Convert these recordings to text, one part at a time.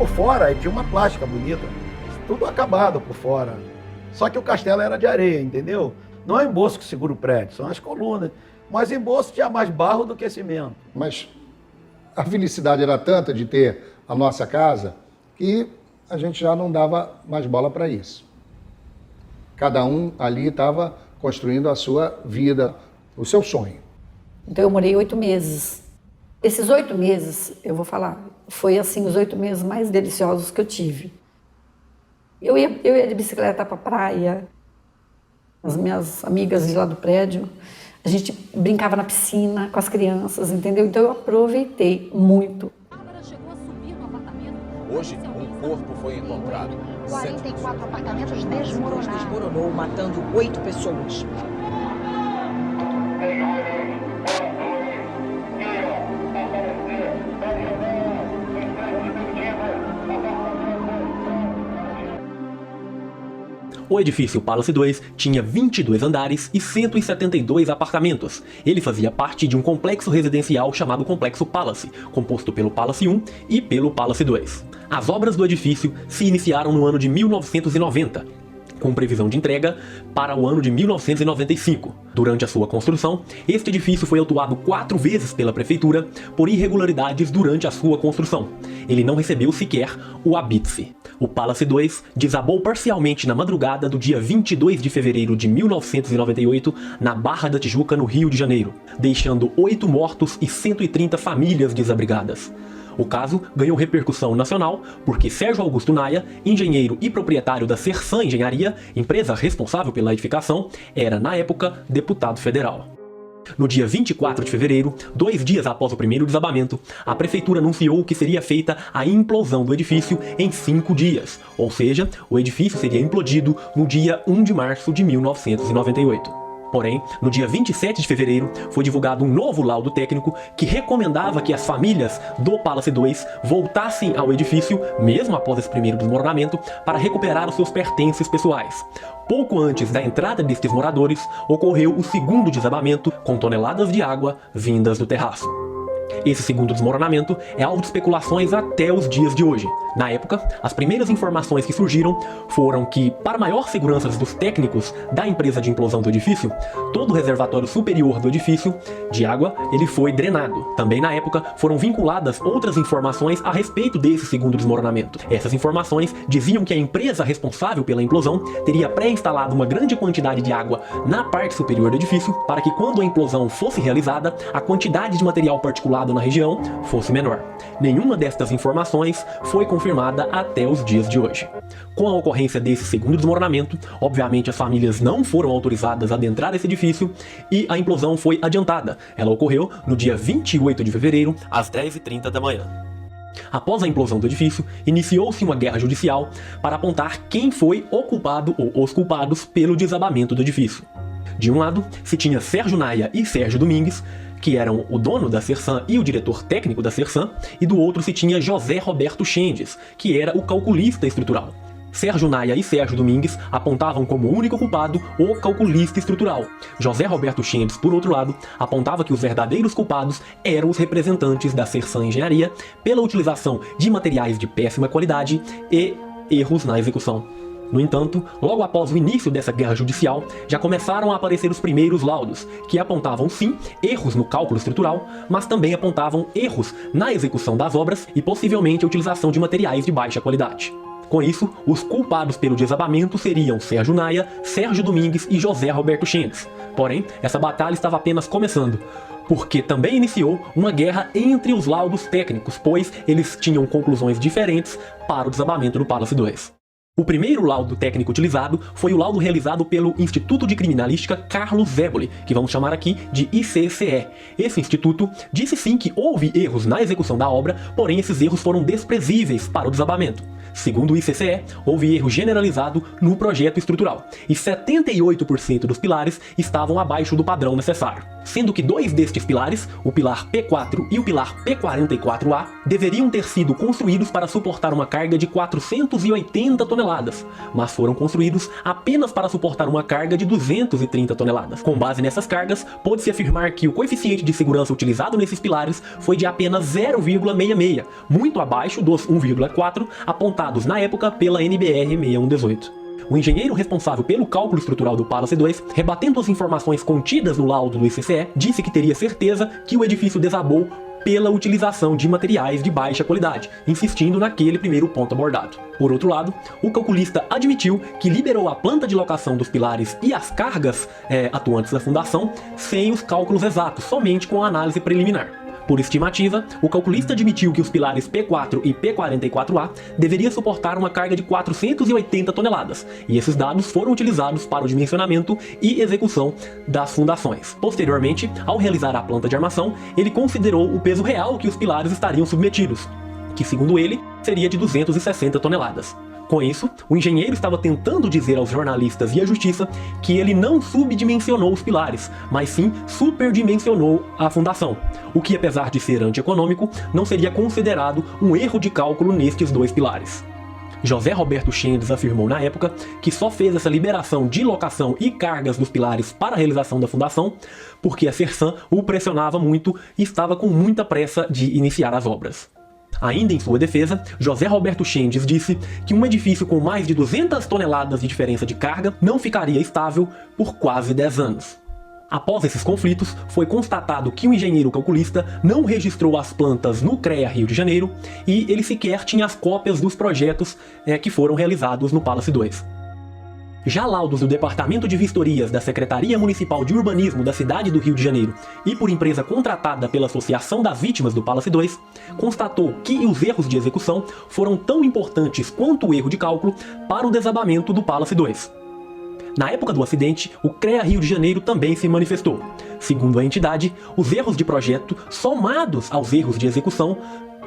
fora tinha uma plástica bonita, tudo acabado por fora. Só que o castelo era de areia, entendeu? Não é emboço que segura o prédio, são as colunas. Mas emboço tinha mais barro do que cimento. Mas a felicidade era tanta de ter a nossa casa que a gente já não dava mais bola para isso. Cada um ali estava construindo a sua vida, o seu sonho. Então eu morei 8 meses. Esses 8 meses, eu vou falar, foi assim os 8 meses mais deliciosos que eu tive. Eu ia de bicicleta para a praia, as minhas amigas de lá do prédio, a gente brincava na piscina com as crianças, entendeu? Então eu aproveitei muito. Hoje, um corpo foi encontrado. 44 apartamentos desmoronaram. Desmoronou, matando 8 pessoas. O edifício Palace 2 tinha 22 andares e 172 apartamentos. Ele fazia parte de um complexo residencial chamado Complexo Palace, composto pelo Palace 1 e pelo Palace 2. As obras do edifício se iniciaram no ano de 1990, com previsão de entrega para o ano de 1995. Durante a sua construção, este edifício foi autuado 4 vezes pela prefeitura por irregularidades durante a sua construção. Ele não recebeu sequer o habite-se. O Palace 2 desabou parcialmente na madrugada do dia 22 de fevereiro de 1998 na Barra da Tijuca, no Rio de Janeiro, deixando 8 mortos e 130 famílias desabrigadas. O caso ganhou repercussão nacional porque Sérgio Augusto Naia, engenheiro e proprietário da Sersan Engenharia, empresa responsável pela edificação, era, na época, deputado federal. No dia 24 de fevereiro, 2 dias após o primeiro desabamento, a prefeitura anunciou que seria feita a implosão do edifício em 5 dias, ou seja, o edifício seria implodido no dia 1 de março de 1998. Porém, no dia 27 de fevereiro, foi divulgado um novo laudo técnico que recomendava que as famílias do Palace 2 voltassem ao edifício, mesmo após esse primeiro desmoronamento, para recuperar os seus pertences pessoais. Pouco antes da entrada destes moradores, ocorreu o segundo desabamento, com toneladas de água vindas do terraço. Esse segundo desmoronamento é alvo de especulações até os dias de hoje. Na época, as primeiras informações que surgiram foram que, para maior segurança dos técnicos da empresa de implosão do edifício, todo o reservatório superior do edifício de água ele foi drenado. Também na época foram vinculadas outras informações a respeito desse segundo desmoronamento. Essas informações diziam que a empresa responsável pela implosão teria pré-instalado uma grande quantidade de água na parte superior do edifício para que, quando a implosão fosse realizada, a quantidade de material particulado na região fosse menor. Nenhuma destas informações foi confirmada até os dias de hoje. Com a ocorrência desse segundo desmoronamento, obviamente as famílias não foram autorizadas a adentrar esse edifício e a implosão foi adiantada. Ela ocorreu no dia 28 de fevereiro, às 10h30 da manhã. Após a implosão do edifício, iniciou-se uma guerra judicial para apontar quem foi o culpado ou os culpados pelo desabamento do edifício. De um lado, se tinha Sérgio Naia e Sérgio Domingues, que eram o dono da Sersan e o diretor técnico da Sersan, e do outro se tinha José Roberto Chendes, que era o calculista estrutural. Sérgio Naia e Sérgio Domingues apontavam como único culpado o calculista estrutural. José Roberto Chendes, por outro lado, apontava que os verdadeiros culpados eram os representantes da Sersan Engenharia pela utilização de materiais de péssima qualidade e erros na execução. No entanto, logo após o início dessa guerra judicial, já começaram a aparecer os primeiros laudos, que apontavam sim erros no cálculo estrutural, mas também apontavam erros na execução das obras e possivelmente a utilização de materiais de baixa qualidade. Com isso, os culpados pelo desabamento seriam Sérgio Naia, Sérgio Domingues e José Roberto Chendes. Porém, essa batalha estava apenas começando, porque também iniciou uma guerra entre os laudos técnicos, pois eles tinham conclusões diferentes para o desabamento do Palace 2. O primeiro laudo técnico utilizado foi o laudo realizado pelo Instituto de Criminalística Carlos Zéboli, que vamos chamar aqui de ICCE. Esse instituto disse sim que houve erros na execução da obra, porém esses erros foram desprezíveis para o desabamento. Segundo o ICCE, houve erro generalizado no projeto estrutural, e 78% dos pilares estavam abaixo do padrão necessário. sendo que 2 destes pilares, o pilar P4 e o pilar P44A, deveriam ter sido construídos para suportar uma carga de 480 toneladas, mas foram construídos apenas para suportar uma carga de 230 toneladas. Com base nessas cargas, pode-se afirmar que o coeficiente de segurança utilizado nesses pilares foi de apenas 0,66, muito abaixo dos 1,4 apontados na época pela NBR 6118. O engenheiro responsável pelo cálculo estrutural do Palace 2, rebatendo as informações contidas no laudo do ICCE, disse que teria certeza que o edifício desabou pela utilização de materiais de baixa qualidade, insistindo naquele primeiro ponto abordado. Por outro lado, o calculista admitiu que liberou a planta de locação dos pilares e as cargas atuantes da fundação sem os cálculos exatos, somente com a análise preliminar. Por estimativa, o calculista admitiu que os pilares P4 e P44A deveriam suportar uma carga de 480 toneladas, e esses dados foram utilizados para o dimensionamento e execução das fundações. Posteriormente, ao realizar a planta de armação, ele considerou o peso real que os pilares estariam submetidos, que segundo ele, seria de 260 toneladas. Com isso, o engenheiro estava tentando dizer aos jornalistas e à justiça que ele não subdimensionou os pilares, mas sim superdimensionou a fundação, o que, apesar de ser antieconômico, não seria considerado um erro de cálculo nestes 2 pilares. José Roberto Schendes afirmou na época que só fez essa liberação de locação e cargas dos pilares para a realização da fundação porque a Sersan o pressionava muito e estava com muita pressa de iniciar as obras. Ainda em sua defesa, José Roberto Schendes disse que um edifício com mais de 200 toneladas de diferença de carga não ficaria estável por quase 10 anos. Após esses conflitos, foi constatado que o engenheiro calculista não registrou as plantas no CREA Rio de Janeiro e ele sequer tinha as cópias dos projetos que foram realizados no Palace 2. Já laudos do Departamento de Vistorias da Secretaria Municipal de Urbanismo da cidade do Rio de Janeiro e por empresa contratada pela Associação das Vítimas do Palace 2, constatou que os erros de execução foram tão importantes quanto o erro de cálculo para o desabamento do Palace 2. Na época do acidente, o CREA Rio de Janeiro também se manifestou. Segundo a entidade, os erros de projeto, somados aos erros de execução,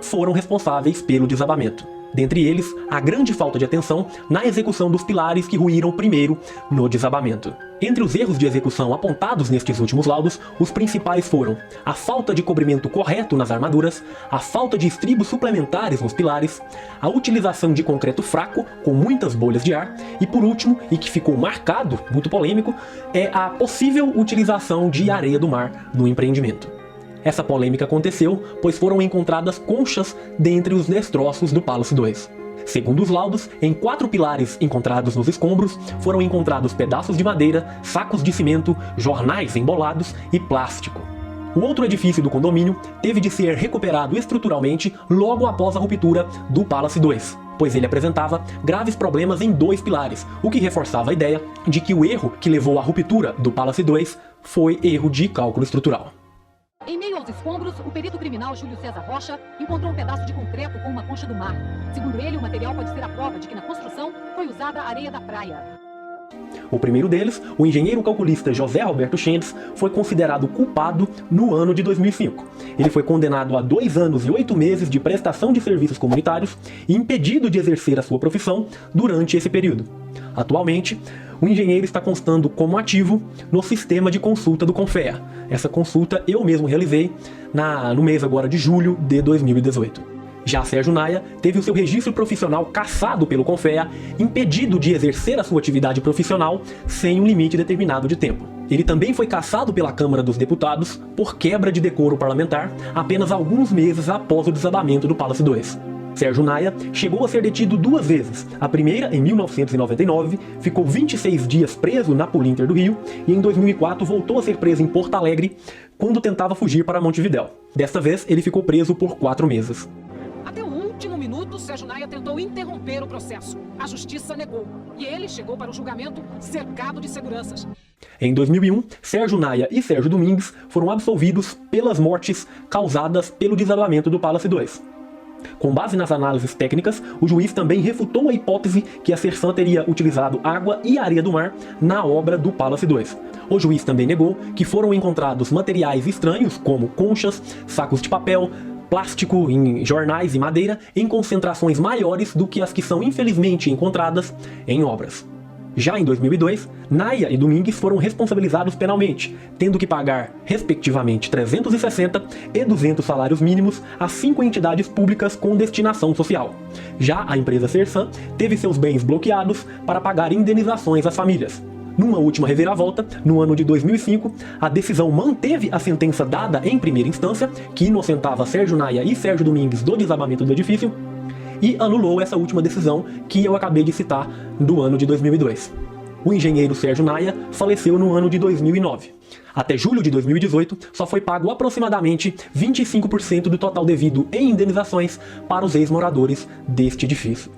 foram responsáveis pelo desabamento. Dentre eles, a grande falta de atenção na execução dos pilares que ruíram primeiro no desabamento. Entre os erros de execução apontados nestes últimos laudos, os principais foram a falta de cobrimento correto nas armaduras, a falta de estribos suplementares nos pilares, a utilização de concreto fraco, com muitas bolhas de ar, e por último, e que ficou marcado, muito polêmico, é a possível utilização de areia do mar no empreendimento. Essa polêmica aconteceu, pois foram encontradas conchas dentre os destroços do Palace 2. Segundo os laudos, em 4 pilares encontrados nos escombros, foram encontrados pedaços de madeira, sacos de cimento, jornais embolados e plástico. O outro edifício do condomínio teve de ser recuperado estruturalmente logo após a ruptura do Palace 2, pois ele apresentava graves problemas em 2 pilares, o que reforçava a ideia de que o erro que levou à ruptura do Palace 2 foi erro de cálculo estrutural. Em meio aos escombros, o perito criminal Júlio César Rocha encontrou um pedaço de concreto com uma concha do mar. Segundo ele, o material pode ser a prova de que na construção foi usada a areia da praia. O primeiro deles, o engenheiro calculista José Roberto Schendes, foi considerado culpado no ano de 2005. Ele foi condenado a 2 anos e 8 meses de prestação de serviços comunitários e impedido de exercer a sua profissão durante esse período. Atualmente, o engenheiro está constando como ativo no sistema de consulta do Confea. Essa consulta eu mesmo realizei no mês agora de julho de 2018. Já Sérgio Naia teve o seu registro profissional cassado pelo Confea, impedido de exercer a sua atividade profissional sem um limite determinado de tempo. Ele também foi cassado pela Câmara dos Deputados por quebra de decoro parlamentar apenas alguns meses após o desabamento do Palace 2. Sérgio Naia chegou a ser detido 2 vezes. A primeira, em 1999, ficou 26 dias preso na Polinter do Rio e em 2004 voltou a ser preso em Porto Alegre quando tentava fugir para Montevidéu. Desta vez, ele ficou preso por 4 meses. Até o último minuto, Sérgio Naia tentou interromper o processo. A justiça negou e ele chegou para o julgamento cercado de seguranças. Em 2001, Sérgio Naia e Sérgio Domingues foram absolvidos pelas mortes causadas pelo desabamento do Palace 2. Com base nas análises técnicas, o juiz também refutou a hipótese que a Sersan teria utilizado água e areia do mar na obra do Palace 2. O juiz também negou que foram encontrados materiais estranhos, como conchas, sacos de papel, plástico em jornais e madeira, em concentrações maiores do que as que são infelizmente encontradas em obras. Já em 2002, Naia e Domingues foram responsabilizados penalmente, tendo que pagar, respectivamente, 360 e 200 salários mínimos a 5 entidades públicas com destinação social. Já a empresa Sersan teve seus bens bloqueados para pagar indenizações às famílias. Numa última reviravolta, no ano de 2005, a decisão manteve a sentença dada em primeira instância, que inocentava Sérgio Naia e Sérgio Domingues do desabamento do edifício, e anulou essa última decisão que eu acabei de citar do ano de 2002. O engenheiro Sérgio Naia faleceu no ano de 2009. Até julho de 2018, só foi pago aproximadamente 25% do total devido em indenizações para os ex-moradores deste edifício.